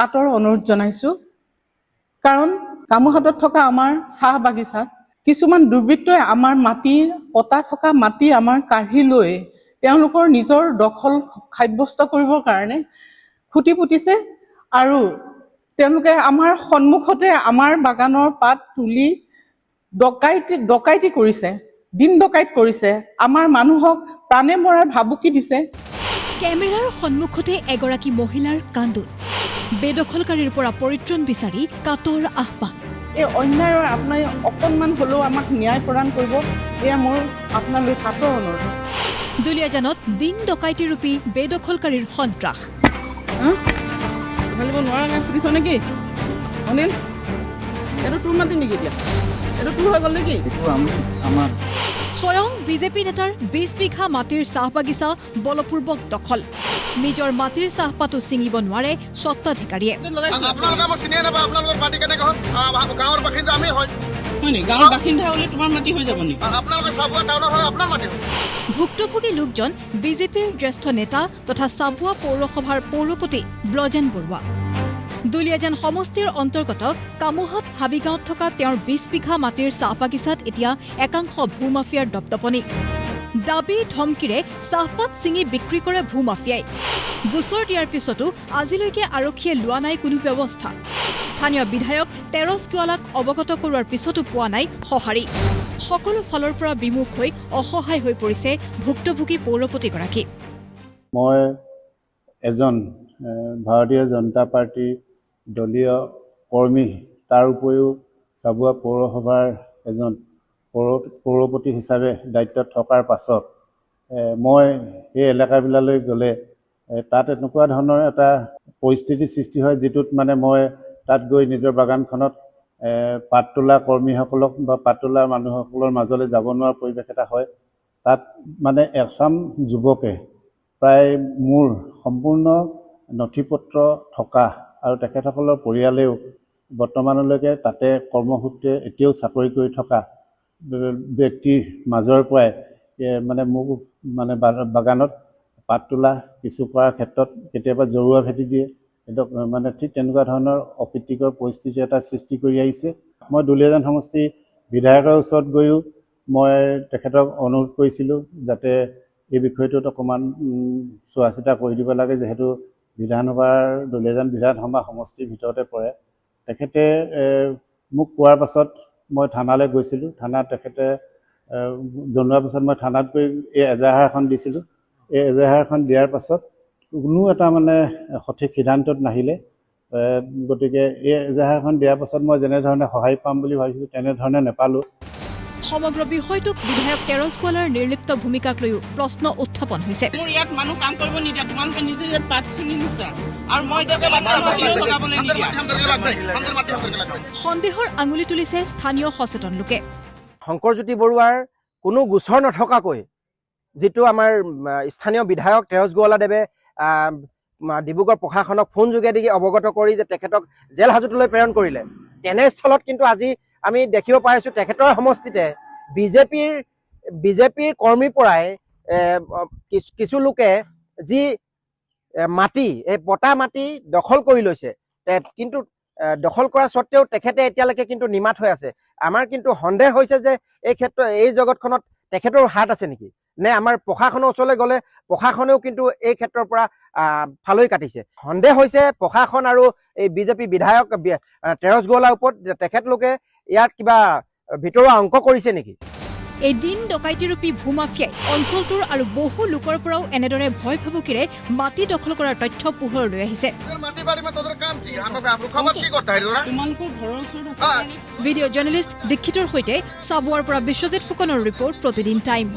কাটৰ অনুৰোধ জনাইছোঁ। কাৰণ কামুহাটত থকা আমাৰ চাহ বাগিচাত কিছুমান দুৰ্বৃত্তই আমাৰ মাটিৰ পতা থকা মাটি আমাৰ কাঢ়ি লৈ তেওঁলোকৰ নিজৰ দখল সাব্যস্ত কৰিবৰ কাৰণে খুটি পুতিছে আৰু তেওঁলোকে আমাৰ সন্মুখতে আমাৰ বাগানৰ পাত তুলি ডকাইতি কৰিছে, দিন ডকাইত কৰিছে, আমাৰ মানুহক প্ৰাণে মৰাৰ ভাবুকি দিছে। কেমেৰাৰ সন্মুখতে এগৰাকী মহিলাৰ কান্দোন, বেদখলকাৰীৰ পৰা পৰিত্ৰাণ বিচাৰি কাটৰ আহ্বান। এই অন্যায়ৰ আপোনালোকে অকণমান হ'লেও আমাক ন্যায় প্ৰদান কৰিব, এয়া মোৰ আপোনালৈ কাটৰ অনুৰোধ। দুলীয়াজানত দিন ডকাইতি ৰূপী বেদখলকাৰীৰ সন্ত্ৰাস। চলিব নোৱাৰা নাই সুধিছ নেকি অনিল? এইটো তোৰ মাটি নেকি? এতিয়া এইটো তোৰ হৈ গ'ল নেকি? স্বয়ং বিজেপি নেতাৰ 20 বিঘা মাটিৰ চাহ বাগিচা বলপূৰ্বক দখল। নিজৰ মাটিৰ চাহপাতো ছিঙিব নোৱাৰে স্বত্বাধিকাৰীয়ে। ভুক্তভোগী লোকজন বিজেপিৰ জ্যেষ্ঠ নেতা তথা চাবুৱা পৌৰসভাৰ পৌৰপতি ব্ৰজেন বৰুৱা। দুলীয়াজান সমষ্টিৰ অন্তৰ্গত কামুহাট হাবিগাঁৱত থকা তেওঁৰ 20 বিঘা মাটিৰ চাহ বাগিচাত এতিয়া একাংশ ভূমাফিয়াৰ দপদপনি। দাবী ধমকিৰে চাহপাত ছিঙি বিক্ৰী কৰে ভূমাফিয়াই। গোচৰ দিয়াৰ পিছতো আজিলৈকে আৰক্ষীয়ে লোৱা নাই কোনো ব্যৱস্থা। স্থানীয় বিধায়ক তেৰছ গোৱালাক অৱগত কৰোৱাৰ পিছতো পোৱা নাই সঁহাৰি। সকলো ফালৰ পৰা বিমুখ হৈ অসহায় হৈ পৰিছে ভুক্তভোগী পৌৰপতিগৰাকী। মই এজন ভাৰতীয় জনতা পাৰ্টীৰ দলীয় কৰ্মী, তাৰ উপৰিও চাবুৱা পৌৰসভাৰ এজন পৌৰপতি হিচাপে দায়িত্বত থকাৰ পাছত মই এই এলেকাবিলালৈ গ'লে তাত এনেকুৱা ধৰণৰ এটা পৰিস্থিতিৰ সৃষ্টি হয়, যিটোত মানে মই তাত গৈ নিজৰ বাগানখনত পাত তোলা কৰ্মীসকলক বা পাত তোলা মানুহসকলৰ মাজলৈ যাব নোৱাৰা পৰিৱেশ এটা হয়। তাত মানে এচাম যুৱকে প্ৰায় মোৰ সম্পূৰ্ণ নথি পত্ৰ থকা আৰু তেখেতসকলৰ পৰিয়ালেও বৰ্তমানলৈকে তাতে কৰ্মসূত্ৰে এতিয়াও চাকৰি কৰি থকা ব্যক্তিৰ মাজৰ পৰাই মানে মোক মানে বাগানত পাত তোলা কিছু কৰাৰ ক্ষেত্ৰত কেতিয়াবা জৰুৱা ভেটি দিয়ে। মানে ঠিক তেনেকুৱা ধৰণৰ অপ্ৰীতিকৰ পৰিস্থিতি এটা সৃষ্টি কৰি আহিছে। মই দুলীয়াজান সমষ্টি বিধায়কৰ ওচৰত গৈও মই তেখেতক অনুৰোধ কৰিছিলোঁ যাতে এই বিষয়টোত অকণমান চোৱা চিতা কৰি দিব লাগে, যিহেতু বিধানসভাৰ দুলীয়াজান বিধানসভা সমষ্টিৰ ভিতৰতে পৰে। তেখেতে মোক কোৱাৰ পাছত মই থানালৈ গৈছিলোঁ। থানাত তেখেতে জনোৱাৰ পাছত মই থানাত গৈ এই এজাহাৰ এখন দিছিলোঁ। এই এজাহাৰখন দিয়াৰ পাছত কোনো এটা মানে সঠিক সিদ্ধান্তত নাহিলে। গতিকে এই এজাহাৰখন দিয়াৰ পাছত মই যেনেধৰণে সহায় পাম বুলি ভাবিছিলোঁ তেনেধৰণে নাপালোঁ। সমগ্ৰ বিষয়টোক বিধায়ক তেৰছ গোৱালাৰ নিৰ্লিপ্ত ভূমিকাক লৈও প্ৰশ্ন উত্থাপন হৈছে। সন্দেহৰ আঙুলি তুলিছে স্থানীয় সচেতন লোকে। শংকৰজ্যোতি বৰুৱাৰ কোনো গোচৰ নথকাকৈ যিটো আমাৰ স্থানীয় বিধায়ক তেৰছ গোৱালাদেৱে ডিব্ৰুগড় প্ৰশাসনক ফোন যোগেদি অৱগত কৰি যে তেখেতক জেল হাজতলৈ প্ৰেৰণ কৰিলে, তেনেস্থলত কিন্তু আজি আমি দেখিব পাৰিছোঁ তেখেতৰ সমষ্টিতে বিজেপিৰ কৰ্মীৰ পৰাই কিছু লোকে যি মাটি, এই পটা মাটি দখল কৰি লৈছে, কিন্তু দখল কৰা স্বত্তেও তেখেতে এতিয়ালৈকে কিন্তু নিমাত হৈ আছে। আমাৰ কিন্তু সন্দেহ হৈছে যে এই জগতখনত তেখেতৰ হাত আছে নেকি, নে আমাৰ প্ৰশাসনৰ ওচৰলৈ গ'লে প্ৰশাসনেও কিন্তু এই ক্ষেত্ৰৰ পৰা ফালৈ কাটিছে। সন্দেহ হৈছে প্ৰশাসন আৰু এই বিজেপি বিধায়ক তেৰছ গোৱালাৰ ওপৰত তেখেতলোকে ইয়াত কিবা ভিতৰুৱা অংক কৰিছে নেকি। এই দিন ডকাইতিৰূপী ভূমাফিয়াই অঞ্চলটোৰ আৰু বহু লোকৰ পৰাও এনেদৰে ভয় ভাবুকিৰে মাটি দখল কৰাৰ তথ্য পোহৰলৈ আহিছে। ভিডিঅ' জাৰ্নেলিষ্ট দীক্ষিতৰ সৈতে চাবুৱাৰ পৰা বিশ্বজিৎ ফুকনৰ ৰিপৰ্ট, প্ৰতিদিন টাইম।